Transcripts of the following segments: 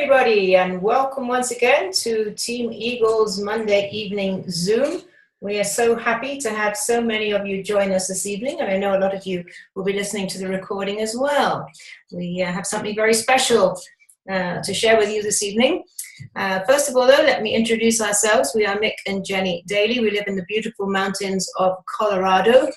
everybody, and welcome once again to Team Eagle's Monday evening Zoom. We are so happy to have so many of you join us this evening, and I know a lot of you will be listening to the recording as well. We have something very special to share with you this evening. First of all, though, let me introduce ourselves. We are Mick and Jenny Daly. We live in the beautiful mountains of Colorado.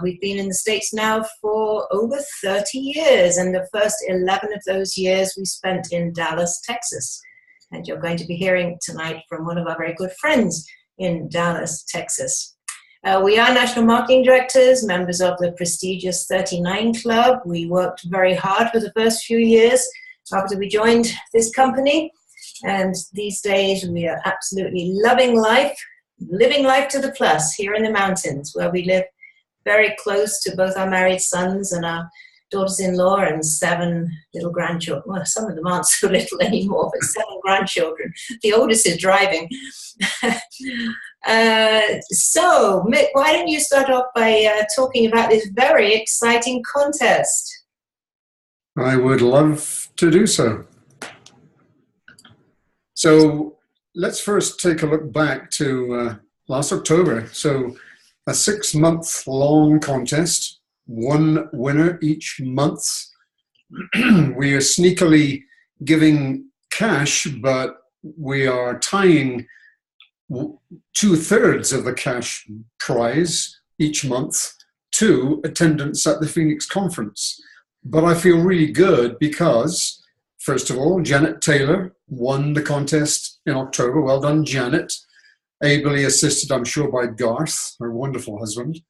We've been in the States now for over 30 years, and the first 11 of those years we spent in Dallas, Texas. And you're going to be hearing tonight from one of our very good friends in Dallas, Texas. We are national marketing directors, members of the prestigious 39 Club. We worked very hard for the first few years after we joined this company. And these days we are absolutely loving life, living life to the plus here in the mountains, where we live very close to both our married sons and our daughters-in-law and 7 little grandchildren. Well, some of them aren't so little anymore, but 7 grandchildren. The oldest is driving. So, Mick, why don't you start off by talking about this very exciting contest? I would love to do so. So let's first take a look back to last October. So a 6-month-long contest, 1 winner each month. We are sneakily giving cash, but we are tying 2/3 of the cash prize each month to attendance at the Phoenix conference. But I feel really good because, first of all, Janet Taylor won the contest in October. Well done, Janet. Ably assisted, I'm sure, by Garth, her wonderful husband.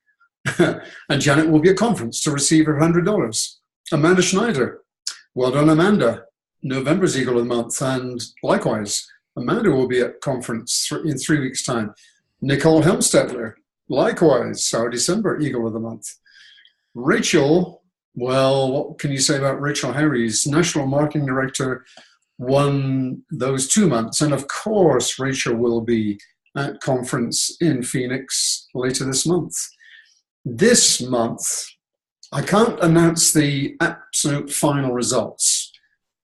And Janet will be at conference to receive her $100. Amanda Schneider, well done, Amanda. November's Eagle of the Month. And likewise, Amanda will be at conference in 3 weeks' time. Nicole Helmstetler, likewise, our December Eagle of the Month. Rachel, well, what can you say about Rachel Harries? National Marketing Director, won those 2 months. And of course, Rachel will be at conference in Phoenix later this month. This month, I can't announce the absolute final results.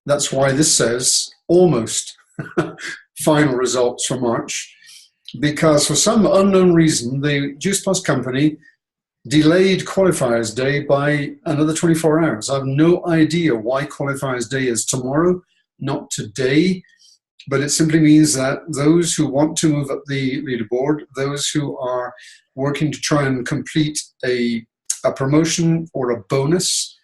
That's why this says almost final results for March, because for some unknown reason, the Juice Plus company delayed Qualifiers Day by another 24 hours. I have no idea why Qualifiers Day is tomorrow, not today. But it simply means that those who want to move up the leaderboard, those who are working to try and complete a promotion or a bonus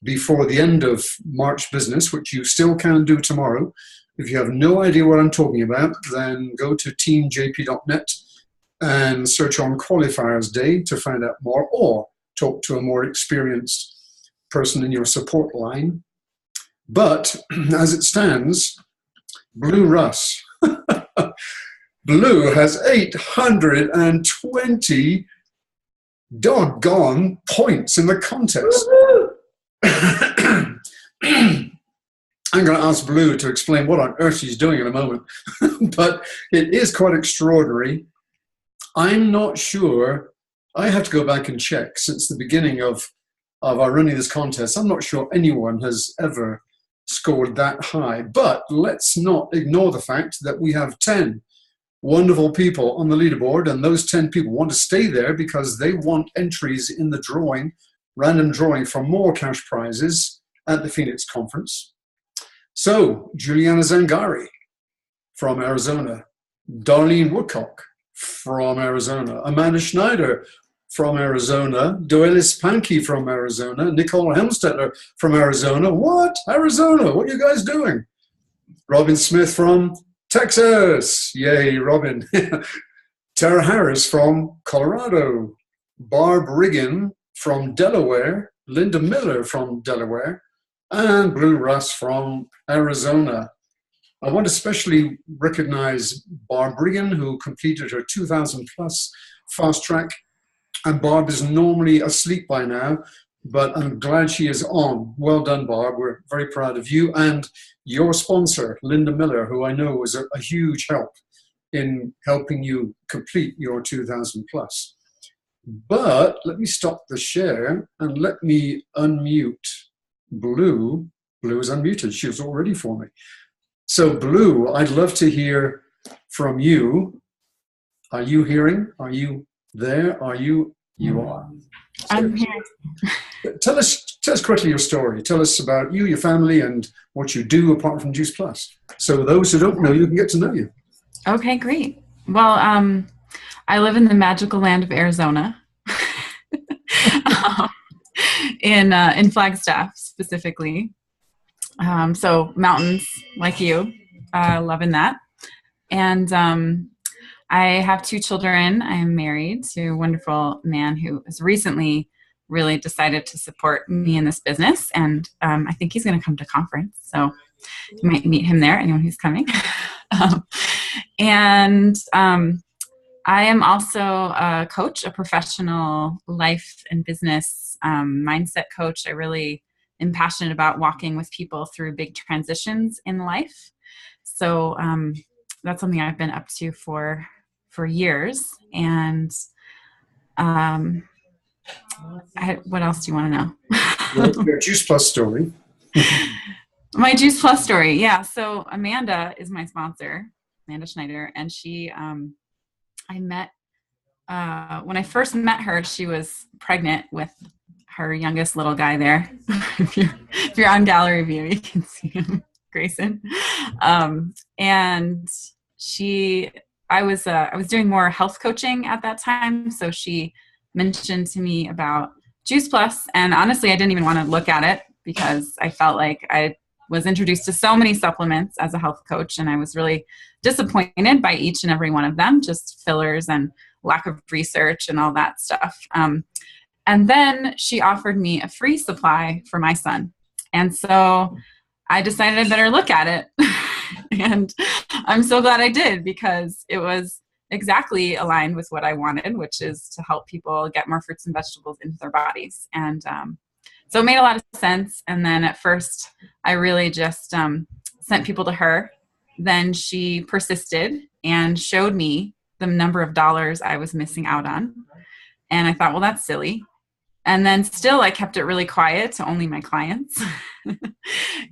before the end of March business, which you still can do tomorrow. If you have no idea what I'm talking about, then go to teamjp.net and search on Qualifiers Day to find out more, or talk to a more experienced person in your support line. But as it stands, Blue Russ. Blue has 820 doggone points in the contest. I'm going to ask Blue to explain what on earth she's doing in a moment. But it is quite extraordinary. I'm not sure. I have to go back and check. Since the beginning of our running this contest, I'm not sure anyone has ever scored that high. But let's not ignore the fact that we have 10 wonderful people on the leaderboard, and those 10 people want to stay there because they want entries in the drawing, random drawing, for more cash prizes at the Phoenix conference. So Juliana Zangari from Arizona, Darlene Woodcock from Arizona, Amanda Schneider from Arizona, Doelis Pankey from Arizona, Nicole Helmstetler from Arizona. What? Arizona, what are you guys doing? Robin Smith from Texas. Yay, Robin. Tara Harris from Colorado, Barb Riggin from Delaware, Linda Miller from Delaware, and Blue Russ from Arizona. I want to especially recognize Barb Riggin, who completed her 2,000 plus fast track. And Barb is normally asleep by now, but I'm glad she is on. Well done, Barb. We're very proud of you and your sponsor, Linda Miller, who I know was a huge help in helping you complete your 2,000 plus. But let me stop the share and let me unmute Blue. Blue is unmuted. She was all ready for me. So Blue, I'd love to hear from you. Are you hearing? Are you there? Are you? You are. I'm here. Tell us quickly your story. Tell us about you, your family, and what you do apart from Juice Plus. So those who don't know you can get to know you. Okay, great. Well, I live in the magical land of Arizona, in Flagstaff specifically. So mountains like you, loving that. And I have 2 children. I'm married to a wonderful man who has recently really decided to support me in this business. And I think he's going to come to conference. So you might meet him there, anyone who's coming. um, and I am also a coach, a professional life and business mindset coach. I really am passionate about walking with people through big transitions in life. So that's something I've been up to for years. And what else do you want to know? Your Juice Plus story. My Juice Plus story. Yeah. So Amanda is my sponsor, Amanda Schneider. And she, I met, when I first met her, she was pregnant with her youngest little guy there. if you're on gallery view, you can see him, Grayson. And I was doing more health coaching at that time. So she mentioned to me about Juice Plus, and honestly, I didn't even want to look at it because I felt like I was introduced to so many supplements as a health coach, and I was really disappointed by each and every one of them, just fillers and lack of research and all that stuff. And then she offered me a free supply for my son. And so I decided I better look at it. And I'm so glad I did, because it was exactly aligned with what I wanted, which is to help people get more fruits and vegetables into their bodies. And so it made a lot of sense. And then at first, I really just sent people to her. Then she persisted and showed me the number of dollars I was missing out on. And I thought, well, that's silly. And then still I kept it really quiet to only my clients.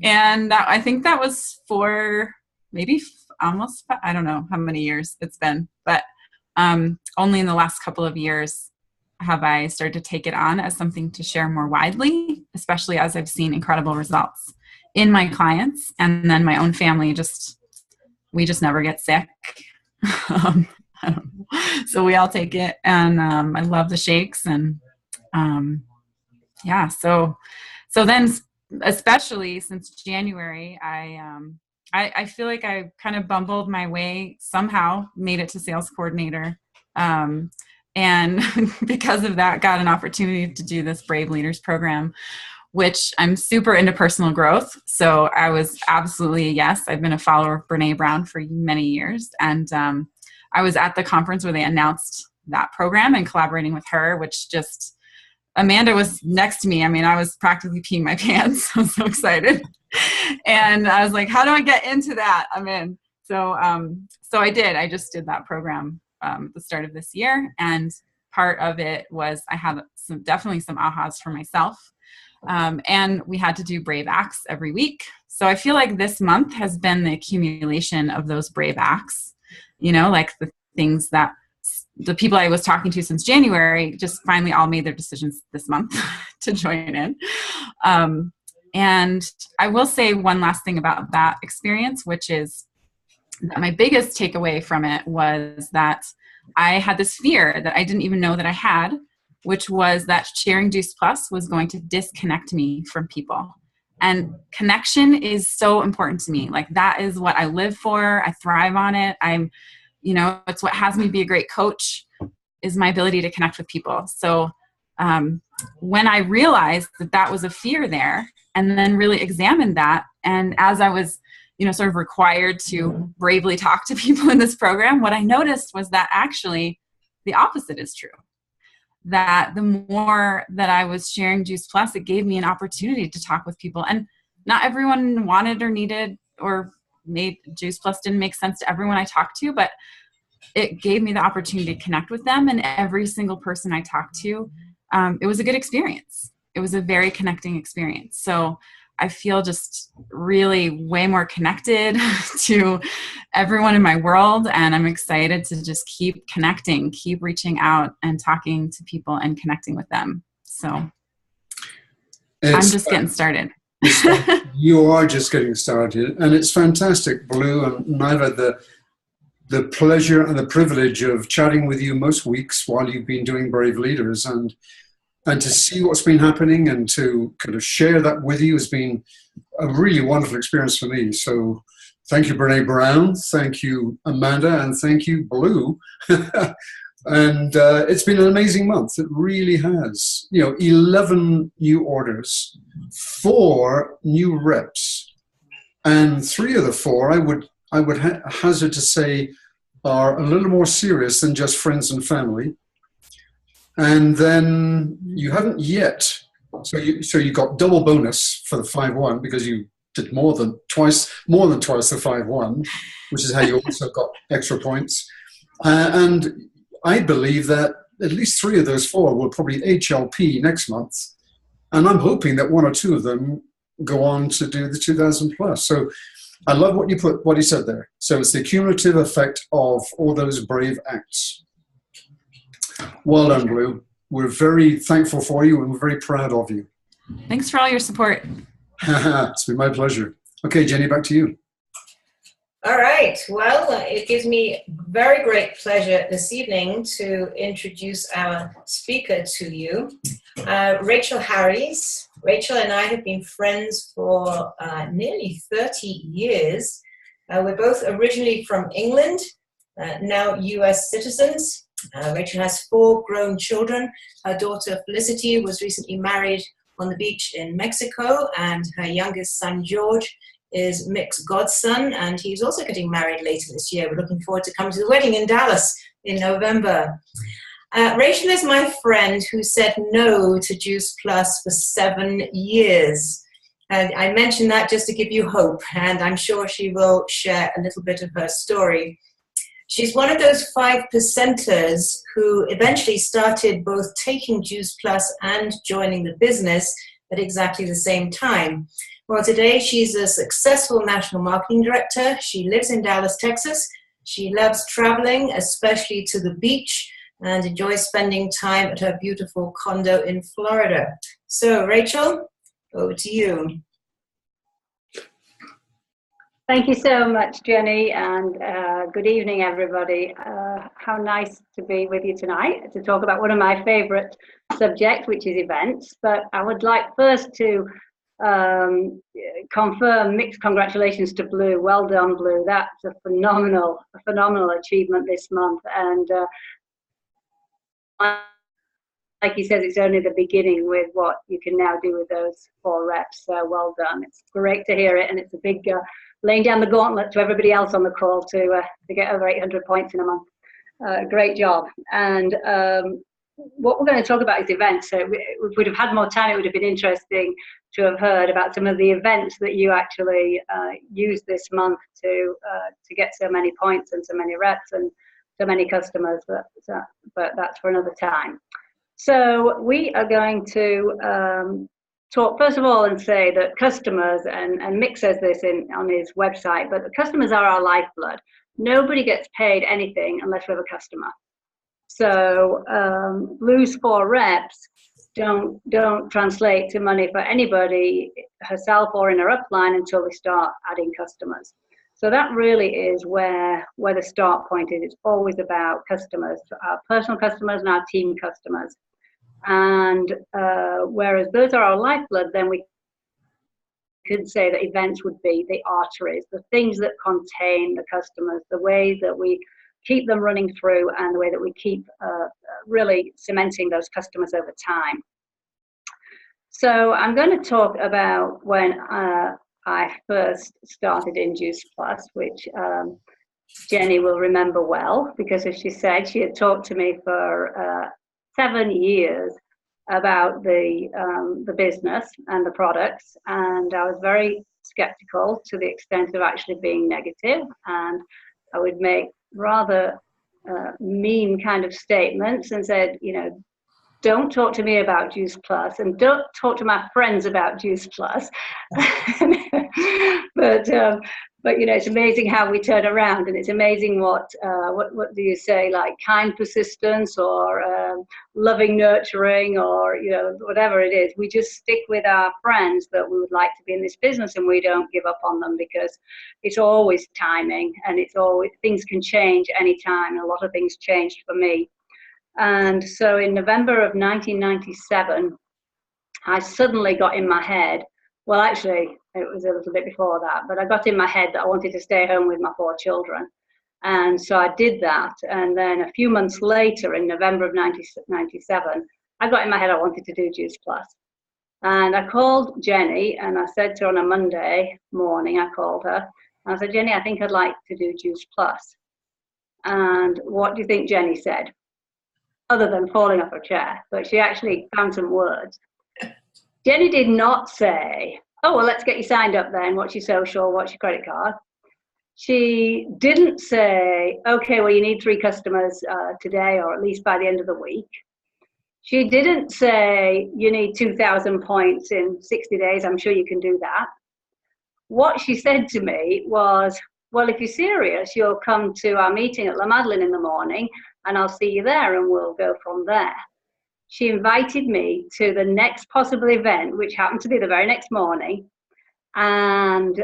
And I think that was for maybe almost, I don't know how many years it's been, but only in the last couple of years have I started to take it on as something to share more widely, especially as I've seen incredible results in my clients. And then my own family, we just never get sick. So we all take it. And I love the shakes. And yeah, so then, especially since January, I feel like I kind of bumbled my way, somehow made it to sales coordinator. And because of that, got an opportunity to do this Brave Leaders program, which I'm super into personal growth. So I was absolutely, yes, I've been a follower of Brene Brown for many years. And I was at the conference where they announced that program and collaborating with her, which just, Amanda was next to me. I mean, I was practically peeing my pants. I was so excited. And I was like, how do I get into that? I'm in. So I did. I just did that program at the start of this year. And part of it was I had definitely some ahas for myself. And we had to do brave acts every week. So I feel like this month has been the accumulation of those brave acts, like the things that the people I was talking to since January just finally all made their decisions this month to join in. And I will say one last thing about that experience, which is that my biggest takeaway from it was that I had this fear that I didn't even know that I had, which was that sharing Juice Plus was going to disconnect me from people. And connection is so important to me. Like, that is what I live for. I thrive on it. It's what has me be a great coach, is my ability to connect with people. So when I realized that was a fear there, and then really examined that, and as I was, sort of required to bravely talk to people in this program, what I noticed was that actually the opposite is true. That the more that I was sharing Juice Plus, it gave me an opportunity to talk with people. And not everyone wanted or needed or made Juice Plus didn't make sense to everyone I talked to, but it gave me the opportunity to connect with them. And every single person I talked to, it was a good experience. It was a very connecting experience. So I feel just really way more connected to everyone in my world. And I'm excited to just keep connecting, keep reaching out and talking to people and connecting with them. So I'm just getting started. You are just getting started, and it's fantastic, Blue. And I've had the pleasure and the privilege of chatting with you most weeks while you've been doing Brave Leaders, and to see what's been happening and to kind of share that with you has been a really wonderful experience for me. So thank you, Brene Brown. Thank you, Amanda. And thank you, Blue. And it's been an amazing month. It really has. 11 new orders, 4 new reps, and 3 of the 4 I would hazard to say are a little more serious than just friends and family. And then you haven't yet. So you got double bonus for the 5-1 because you did more than twice the 5-1, which is how you also got extra points. And I believe that at least 3 of those 4 will probably HLP next month. And I'm hoping that 1 or 2 of them go on to do the 2000 plus. So I love what you said there. So it's the cumulative effect of all those brave acts. Well done, Blue. We're very thankful for you and we're very proud of you. Thanks for all your support. It's been my pleasure. Okay, Jenny, back to you. All right. Well, it gives me very great pleasure this evening to introduce our speaker to you, Rachel Harries. Rachel and I have been friends for nearly 30 years. We're both originally from England, now US citizens. Rachel has 4 grown children. Her daughter Felicity was recently married on the beach in Mexico, and her youngest son George is Mick's godson, and he's also getting married later this year. We're looking forward to coming to the wedding in Dallas in November. Rachel is my friend who said no to Juice Plus for 7 years. And I mention that just to give you hope, and I'm sure she will share a little bit of her story. She's one of those 5%ers who eventually started both taking Juice Plus and joining the business at exactly the same time. Well, today she's a successful national marketing director. She lives in Dallas, Texas. She loves traveling, especially to the beach, and enjoys spending time at her beautiful condo in Florida. So, Rachel, over to you. Thank you so much, Jenny, and good evening, everybody. How nice to be with you tonight to talk about one of my favorite subjects, which is events. But I would like first to confirm mixed congratulations to Blue. Well done, Blue. That's a phenomenal achievement this month. And like he says, it's only the beginning with what you can now do with those 4 reps. So well done. It's great to hear it, and it's a big laying down the gauntlet to everybody else on the call to get over 800 points in a month. Great job. And what we're going to talk about is events. So if we'd have had more time, it would have been interesting to have heard about some of the events that you actually used this month to get so many points and so many reps and so many customers. But that's for another time. So we are going to talk first of all and say that customers, and Mick says this on his website, but the customers are our lifeblood. Nobody gets paid anything unless we have a customer. So Blue's 4 reps don't translate to money for anybody, herself or in her upline, until we start adding customers. So that really is where the start point is. It's always about customers, our personal customers and our team customers. And whereas those are our lifeblood, then we could say that events would be the arteries, the things that contain the customers, the way that we keep them running through, and the way that we keep really cementing those customers over time. So I'm going to talk about when I first started in Juice Plus, which Jenny will remember well, because as she said, she had talked to me for 7 years about the business and the products, and I was very skeptical to the extent of actually being negative, and I would make rather mean kind of statements and said, don't talk to me about Juice Plus, and don't talk to my friends about Juice Plus. But you know, it's amazing how we turn around, and it's amazing what do you say, like kind persistence, or loving nurturing, or you know, whatever it is. We just stick with our friends that we would like to be in this business, and we don't give up on them, because it's always timing, and it's always, things can change anytime, and a lot of things changed for me. And so in November of 1997, I suddenly got in my head, well, actually, it was a little bit before that, but I got in my head that I wanted to stay home with my 4 children. And so I did that. And then a few months later, in November of 1997, I got in my head I wanted to do Juice Plus. And I called Jenny, and I said to her on a Monday morning, I called her, and I said, Jenny, I think I'd like to do Juice Plus. And what do you think Jenny said? Other than falling off her chair, but she actually found some words. Jenny did not say, oh, well, let's get you signed up then. What's your social? What's your credit card? She didn't say, okay, well, you need 3 customers today, or at least by the end of the week. She didn't say, you need 2,000 points in 60 days. I'm sure you can do that. What she said to me was, well, if you're serious, you'll come to our meeting at La Madeleine in the morning, and I'll see you there, and we'll go from there. She invited me to the next possible event, which happened to be the very next morning, and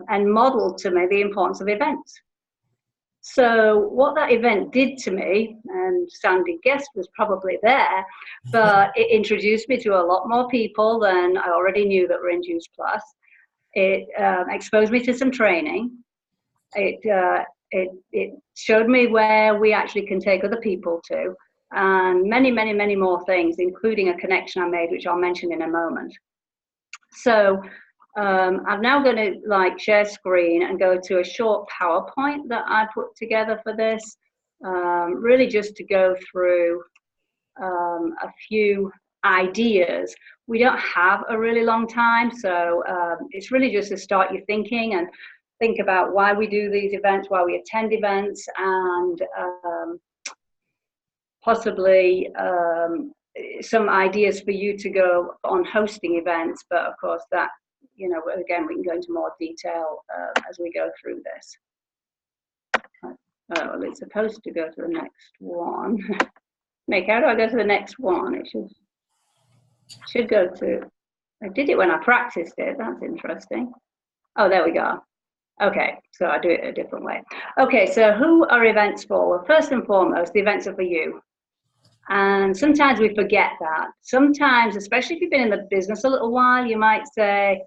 modeled to me the importance of events. So what that event did to me, and Sandy Guest was probably there, but it introduced me to a lot more people than I already knew that were in Juice Plus. It exposed me to some training. It showed me where we actually can take other people to, and many, many, many more things, including a connection I made, which I'll mention in a moment. So I'm now going to share screen and go to a short PowerPoint that I put together for this, really just to go through a few ideas. We don't have a really long time, so it's really just to start you thinking and think about why we do these events, why we attend events, and possibly some ideas for you to go on hosting events. But of course, that, you know, again, we can go into more detail as we go through this. Oh, well, it's supposed to go to the next one. Mick, how do I go to the next one? It should go to, I did it when I practiced it. That's interesting. Oh, there we go. Okay, so I do it a different way. Okay, so who are events for? Well, first and foremost, the events are for you. And sometimes we forget that. Sometimes, especially if you've been in the business a little while, you might say,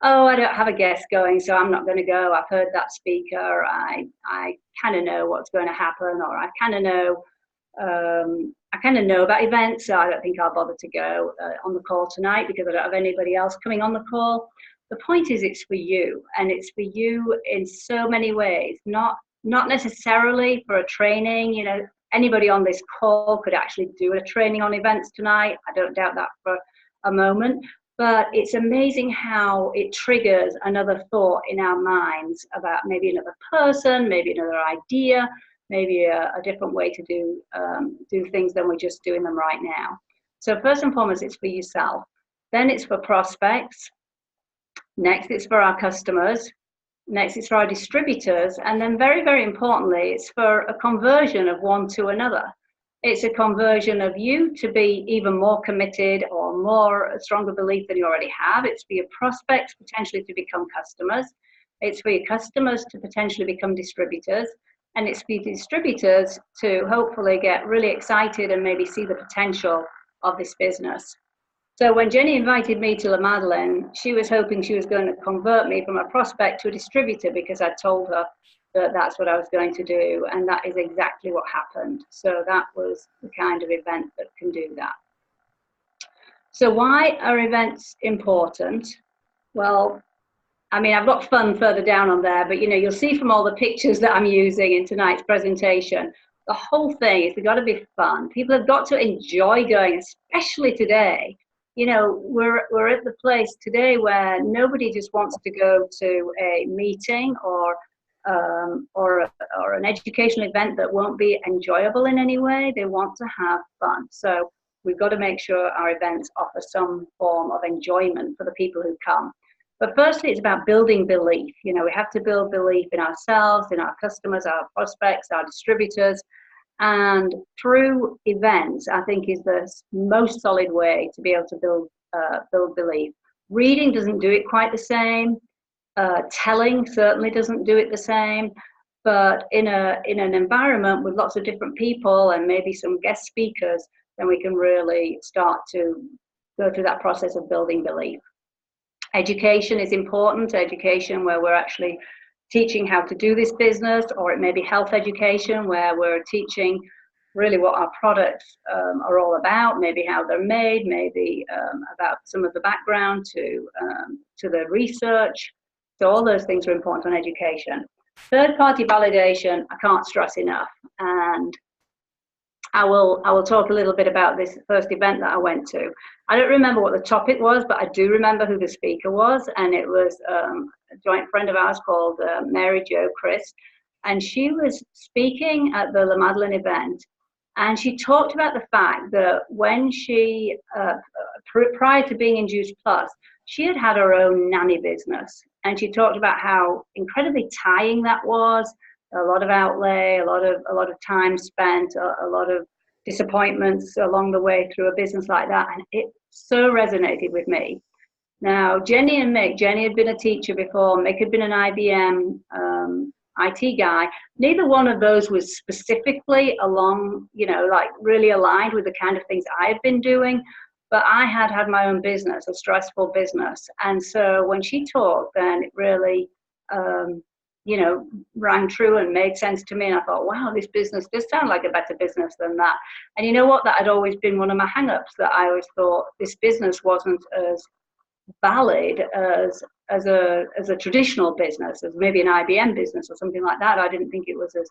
oh, I don't have a guest going, so I'm not going to go. I've heard that speaker. I kind of know what's going to happen, or I kind of know about events, so I don't think I'll bother to go on the call tonight because I don't have anybody else coming on the call. The point is, it's for you, and it's for you in so many ways, not necessarily for a training. You know, anybody on this call could actually do a training on events tonight. I don't doubt that for a moment, but it's amazing how it triggers another thought in our minds about maybe another person, maybe another idea, maybe a different way to do things than we're just doing them right now. So first and foremost, it's for yourself. Then it's for prospects. Next, it's for our customers. Next, it's for our distributors. And then very, very importantly, it's for a conversion of one to another. It's a conversion of you to be even more committed or more stronger belief than you already have. It's for your prospects potentially to become customers. It's for your customers to potentially become distributors. And it's for your distributors to hopefully get really excited and maybe see the potential of this business. So when Jenny invited me to La Madeleine, she was hoping she was going to convert me from a prospect to a distributor, because I told her that that's what I was going to do. And that is exactly what happened. So that was the kind of event that can do that. So why are events important? Well, I mean, I've got fun further down on there, but you know, you'll see from all the pictures that I'm using in tonight's presentation, the whole thing is they've got to be fun. People have got to enjoy going, especially today. You know, we're at the place today where nobody just wants to go to a meeting or an educational event that won't be enjoyable in any way. They want to have fun. So we've got to make sure our events offer some form of enjoyment for the people who come. But firstly, it's about building belief. You know, we have to build belief in ourselves, in our customers, our prospects, our distributors. And through events, I think, is the most solid way to be able to build belief. Reading doesn't do it quite the same. Telling certainly doesn't do it the same. But in an environment with lots of different people and maybe some guest speakers, then we can really start to go through that process of building belief. Education is important, education where we're actually teaching how to do this business, or it may be health education where we're teaching really what our products are all about, maybe how they're made, maybe about some of the background to the research. So all those things are important on education. Third-party validation, I can't stress enough, and I will talk a little bit about this first event that I went to. I don't remember what the topic was, but I do remember who the speaker was, and it was a joint friend of ours called Mary Jo Chris, and she was speaking at the La Madeleine event, and she talked about the fact that when she, prior to being in Juice Plus, she had had her own nanny business, and she talked about how incredibly tiring that was. A lot of outlay, a lot of time spent, a lot of disappointments along the way through a business like that, and it so resonated with me. Now, Jenny and Mick, Jenny had been a teacher before, Mick had been an IBM IT guy. Neither one of those was specifically along, you know, like really aligned with the kind of things I had been doing, but I had my own business, a stressful business, and so when she talked, then it really you know, rang true and made sense to me. And I thought, wow, this business does sound like a better business than that. And you know what? That had always been one of my hang-ups, that I always thought this business wasn't as valid as a traditional business, as maybe an IBM business or something like that. I didn't think it was as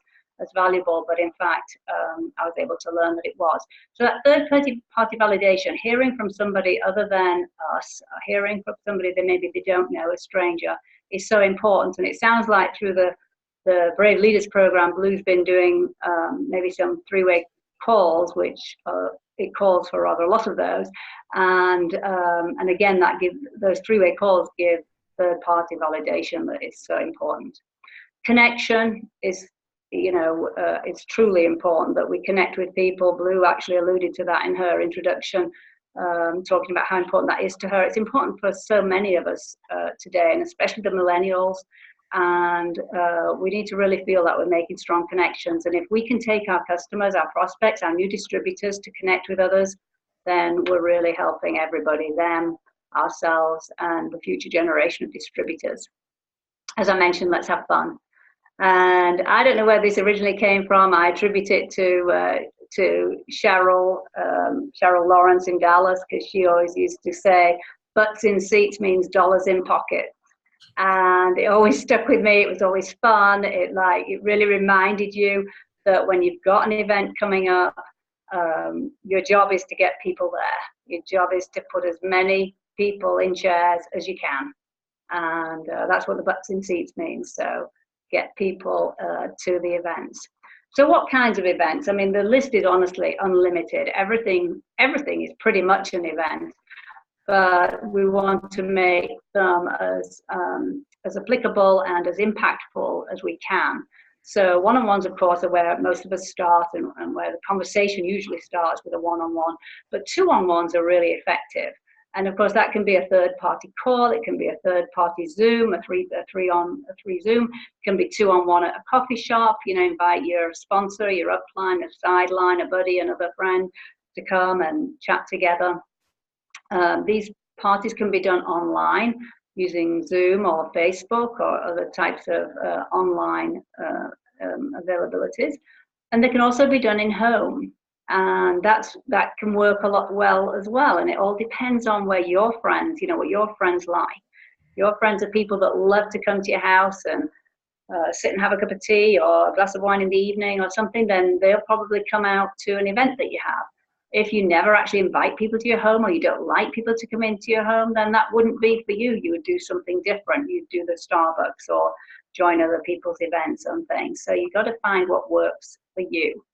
valuable, but in fact, I was able to learn that it was. So that third-party validation, hearing from somebody other than us, hearing from somebody that maybe they don't know, a stranger, is so important. And it sounds like through the Brave Leaders program, Blue's been doing maybe some three-way calls, which it calls for rather a lot of those. And again, those three-way calls give third-party validation that is so important. Connection is, you know, it's truly important that we connect with people. Blue actually alluded to that in her introduction, talking about how important that is to her. It's important for so many of us today, and especially the millennials. And we need to really feel that we're making strong connections. And if we can take our customers, our prospects, our new distributors to connect with others, then we're really helping everybody, them, ourselves, and the future generation of distributors. As I mentioned, let's have fun. And I don't know where this originally came from. I attribute it to Cheryl Lawrence in Dallas, because she always used to say, butts in seats means dollars in pockets. And it always stuck with me. It was always fun. It really reminded you that when you've got an event coming up, your job is to get people there. Your job is to put as many people in chairs as you can. And that's what the butts in seats means. So get people to the events. So what kinds of events? I mean, the list is honestly unlimited. Everything is pretty much an event, but we want to make them as applicable and as impactful as we can. So one-on-ones, of course, are where most of us start and where the conversation usually starts with a one-on-one, but two-on-ones are really effective. And of course, that can be a third-party call. It can be a third-party Zoom, a three Zoom. It can be two-on-one at a coffee shop. You know, invite your sponsor, your upline, a sideline, a buddy, another friend to come and chat together. These parties can be done online using Zoom or Facebook or other types of online availabilities. And they can also be done in home. And that can work a lot well as well. And it all depends on where your friends, you know, what your friends like. Your friends are people that love to come to your house and sit and have a cup of tea or a glass of wine in the evening or something, then they'll probably come out to an event that you have. If you never actually invite people to your home, or you don't like people to come into your home, then that wouldn't be for you. You would do something different. You'd do the Starbucks or join other people's events and things. So you've got to find what works for you.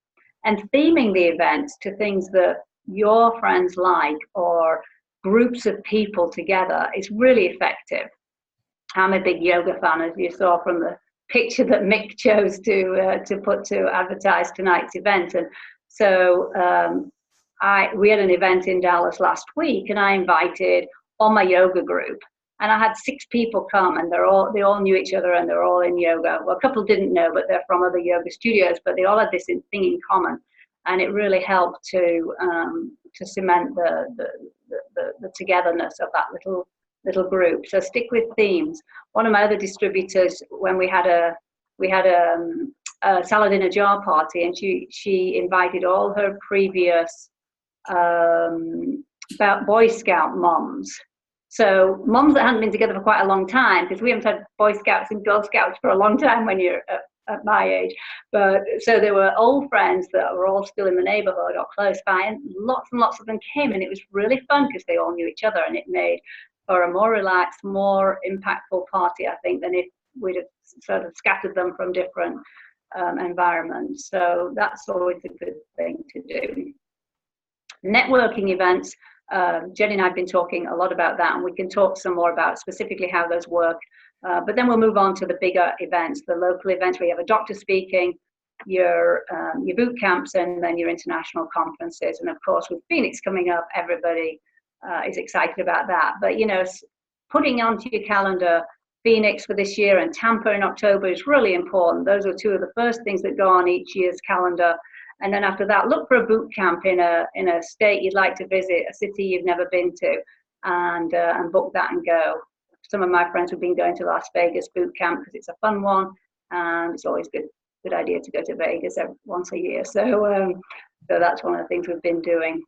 And theming the events to things that your friends like, or groups of people together, it's really effective. I'm a big yoga fan, as you saw from the picture that Mick chose to put to advertise tonight's event. And so we had an event in Dallas last week, and I invited all my yoga group, and I had 6 people come, and they all knew each other, and they're all in yoga. Well, a couple didn't know, but they're from other yoga studios, but they all had this thing in common, and it really helped to cement the togetherness of that little group. So stick with themes. One of my other distributors, when we had a salad in a jar party, and she invited all her previous about Boy Scout moms. So moms that hadn't been together for quite a long time, because we haven't had Boy Scouts and Girl Scouts for a long time when you're at my age. But so there were old friends that were all still in the neighborhood or close by, and lots of them came, and it was really fun because they all knew each other, and it made for a more relaxed, more impactful party, I think, than if we'd have sort of scattered them from different environments. So that's always a good thing to do. Networking events, Jenny and I have been talking a lot about that, and we can talk some more about specifically how those work. But then we'll move on to the bigger events, the local events where you have a doctor speaking, your boot camps, and then your international conferences. And of course, with Phoenix coming up, everybody is excited about that. But putting onto your calendar Phoenix for this year and Tampa in October is really important. Those are 2 of the first things that go on each year's calendar. And then after that, look for a boot camp in a state you'd like to visit, a city you've never been to, and book that and go. Some of my friends have been going to Las Vegas boot camp because it's a fun one, and it's always good idea to go to Vegas once a year. So that's one of the things we've been doing.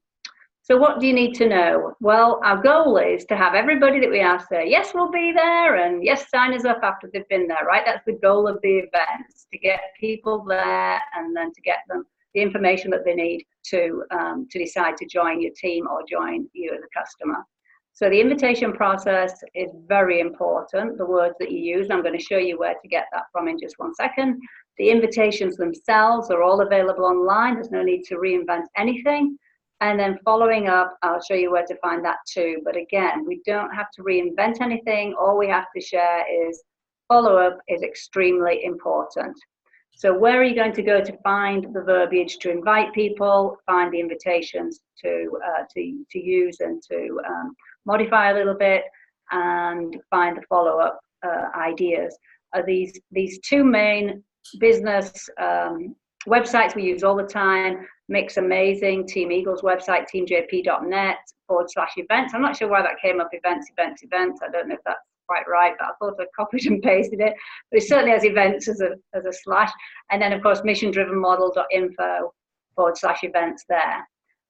So what do you need to know? Well, our goal is to have everybody that we ask say, yes, we'll be there, and yes, sign us up after they've been there, right? That's the goal of the events, to get people there and then to get them the information that they need to decide to join your team or join you as a customer. So the invitation process is very important, the words that you use. I'm going to show you where to get that from in just one second. The invitations themselves are all available online. There's no need to reinvent anything. And then following up, I'll show you where to find that too. But again, we don't have to reinvent anything. All we have to share is follow-up is extremely important. So where are you going to go to find the verbiage to invite people, find the invitations to use and to modify a little bit, and find the follow-up ideas? Are these 2 main business websites we use all the time. Mick's amazing, Team Eagle's website, teamjp.net/events. I'm not sure why that came up, events. I don't know if that's quite right, but I thought I copied and pasted it. But it certainly has events as a slash. And then, of course, missiondrivenmodel.info/events there.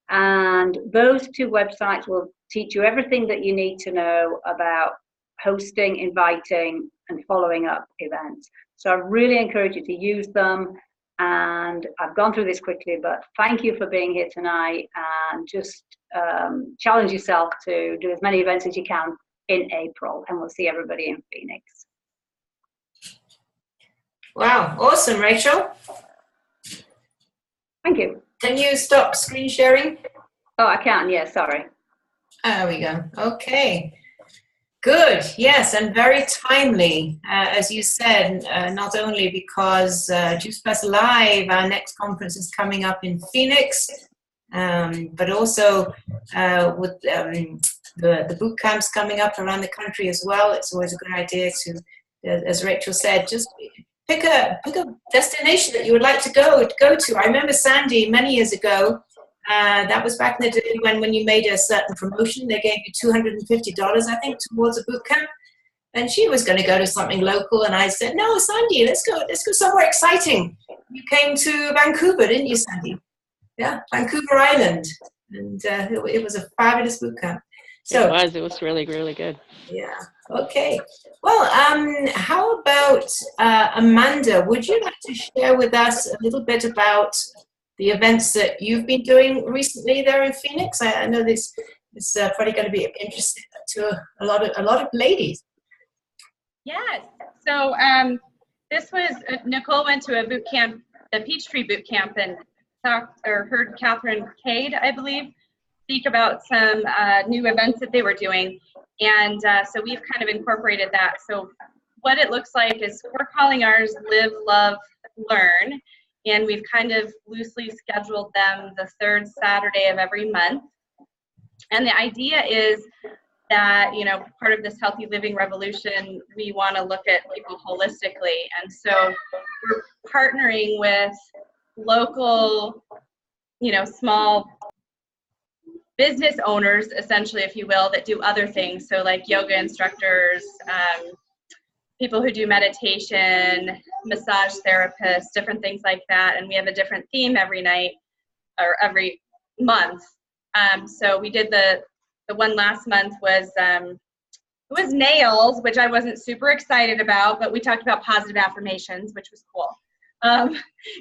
And those 2 websites will teach you everything that you need to know about hosting, inviting, and following up events. So I really encourage you to use them. And I've gone through this quickly, but thank you for being here tonight, and just challenge yourself to do as many events as you can in April, and we'll see everybody in Phoenix. Wow, awesome, Rachel. Thank you. Can you stop screen sharing? Oh, I can, yeah, sorry. There we go. Okay. Good, yes, and very timely, as you said, not only because Juice Plus Live, our next conference is coming up in Phoenix, but also with the boot camps coming up around the country as well. It's always a good idea to, as Rachel said, just pick a destination that you would like to go to. I remember Sandy many years ago. That was back in the day when you made a certain promotion, they gave you $250, I think, towards a boot camp. And she was going to go to something local, and I said, "No, Sandy, let's go somewhere exciting." You came to Vancouver, didn't you, Sandy? Yeah, Vancouver Island, and it was a fabulous boot camp. So it was really, really good. Yeah. Okay. Well, how about Amanda? Would you like to share with us a little bit about the events that you've been doing recently there in Phoenix? I know this is probably going to be interesting to a lot of ladies. Yes. So this was Nicole went to a boot camp, the Peachtree boot camp, and heard Catherine Cade, I believe, speak about some new events that they were doing. And so we've kind of incorporated that. So what it looks like is we're calling ours Live, Love, Learn. And we've kind of loosely scheduled them the third Saturday of every month. And the idea is that, you know, part of this healthy living revolution, we want to look at people holistically. And so we're partnering with local, you know, small business owners, essentially, if you will, that do other things. So like yoga instructors, people who do meditation, massage therapists, different things like that. And we have a different theme every night or every month. So we did the one last month was it was nails, which I wasn't super excited about, but we talked about positive affirmations, which was cool. And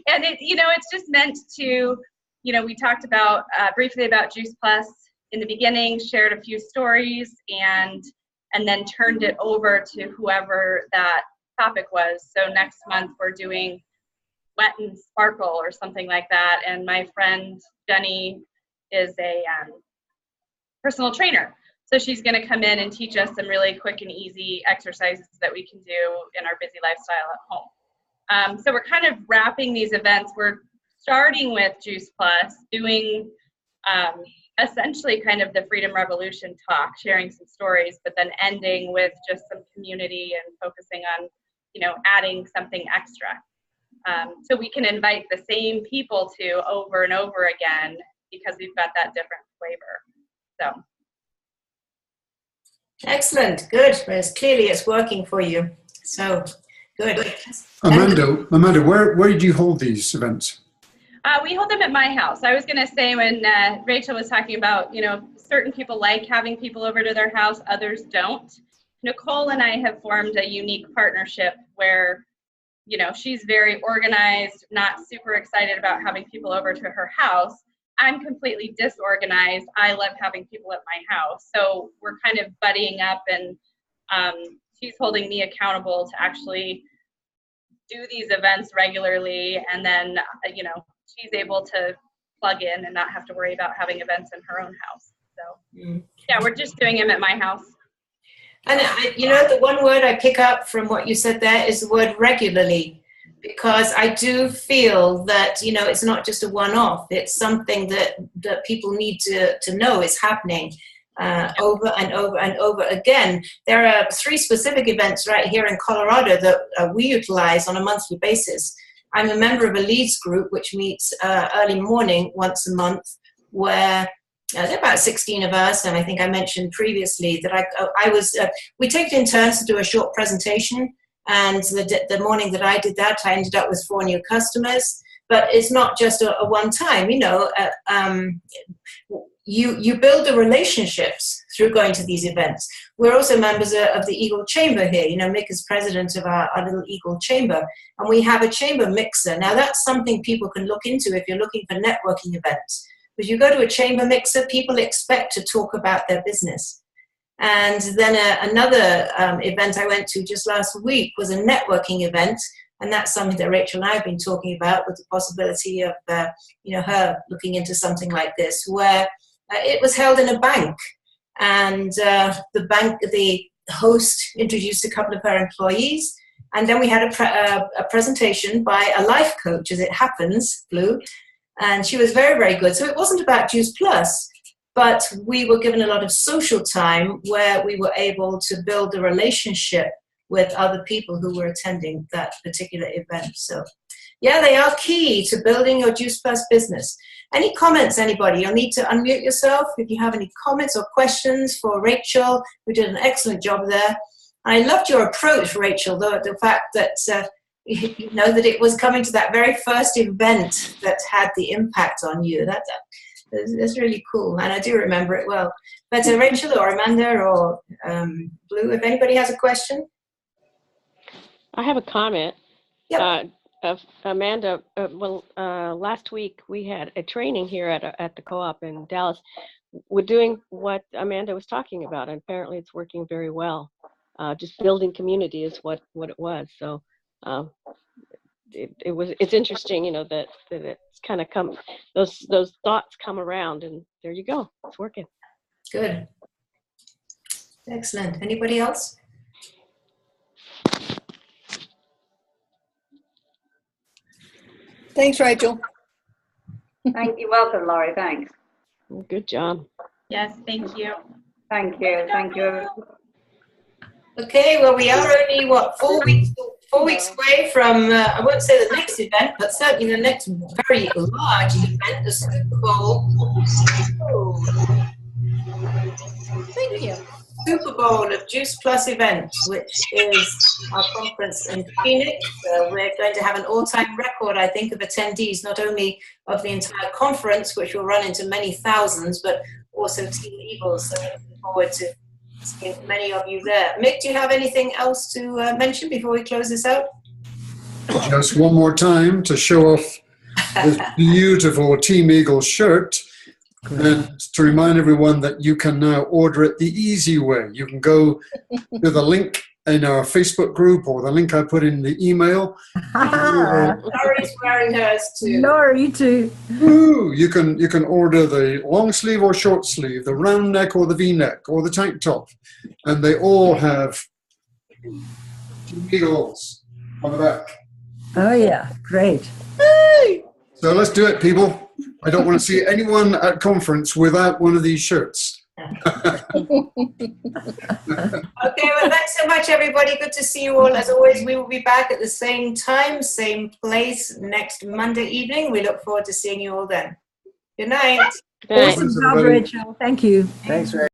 it, you know, it's just meant to, you know, we talked about briefly about Juice Plus in the beginning, shared a few stories, and then turned it over to whoever that topic was. So next month we're doing Wet and Sparkle or something like that. And my friend Jenny is a personal trainer. So she's going to come in and teach us some really quick and easy exercises that we can do in our busy lifestyle at home. So we're kind of wrapping these events. We're starting with Juice Plus, doing essentially kind of the Freedom Revolution talk, sharing some stories, but then ending with just some community and focusing on, you know, adding something extra. So we can invite the same people to over and over again because we've got that different flavor. So. Excellent, good. Well, clearly it's working for you. So good. Amanda, where did you hold these events? We hold them at my house. I was going to say when Rachel was talking about, you know, certain people like having people over to their house, others don't. Nicole and I have formed a unique partnership where, you know, she's very organized, not super excited about having people over to her house. I'm completely disorganized. I love having people at my house. So we're kind of buddying up, and she's holding me accountable to actually do these events regularly. And then, you know, she's able to plug in and not have to worry about having events in her own house. So yeah, we're just doing them at my house. And you know, the one word I pick up from what you said there is the word regularly, because I do feel that, you know, it's not just a one-off. It's something that people need to know is happening over and over and over again. There are 3 specific events right here in Colorado that we utilize on a monthly basis. I'm a member of a leads group which meets early morning once a month, where there are about 16 of us, and I think I mentioned previously that we take it in turns to do a short presentation, and the morning that I did that, I ended up with 4 new customers. But it's not just a one time, you know, you build the relationships through going to these events. We're also members of the Eagle Chamber here. You know, Mick is president of our little Eagle Chamber, and we have a chamber mixer. Now that's something people can look into if you're looking for networking events. Because you go to a chamber mixer, people expect to talk about their business. And then another event I went to just last week was a networking event. And that's something that Rachel and I have been talking about, with the possibility of, you know, her looking into something like this, where it was held in a bank. And the host introduced a couple of her employees. And then we had a presentation by a life coach, as it happens, Blue. And she was very, very good. So it wasn't about Juice Plus, but we were given a lot of social time where we were able to build a relationship with other people who were attending that particular event. So yeah, they are key to building your Juice Plus business. Any comments, anybody? You'll need to unmute yourself if you have any comments or questions for Rachel, who did an excellent job there. I loved your approach, Rachel, the fact that you know that it was coming to that very first event that had the impact on you. That's really cool, and I do remember it well. But Rachel or Amanda or Blue, if anybody has a question. I have a comment. Yep. Amanda, last week we had a training here at the co-op in Dallas. We're doing what Amanda was talking about, and apparently it's working very well. Just building community is what it was. So it's interesting, you know, that it's kind of come, those thoughts come around, and there you go, it's working. Good. Excellent. Anybody else? Thanks, Rachel. Thank you. Welcome, Laurie. Thanks. Good job. Yes, thank you. Thank you. Thank you. Okay, well, we are only, what, 4 weeks away from, I won't say the next event, but certainly the next very large event, the Super Bowl. Thank you. Super Bowl of Juice Plus event, which is our conference in Phoenix. We're going to have an all-time record, I think, of attendees, not only of the entire conference, which will run into many thousands, but also Team Eagles. So looking forward to seeing many of you there. Mick, do you have anything else to mention before we close this out? Just one more time to show off this beautiful Team Eagles shirt. And to remind everyone that you can now order it the easy way. You can go to the link in our Facebook group or the link I put in the email. Laurie's wearing hers too. Laurie too. Woo! You can order the long sleeve or short sleeve, the round neck or the V-neck or the tank top. And they all have Team Eagles on the back. Oh yeah, great. So let's do it, people. I don't want to see anyone at conference without one of these shirts. Okay, well, thanks so much, everybody. Good to see you all. As always, we will be back at the same time, same place next Monday evening. We look forward to seeing you all then. Good night. Good night. Awesome job, Rachel. Thank you. Thanks, Rachel.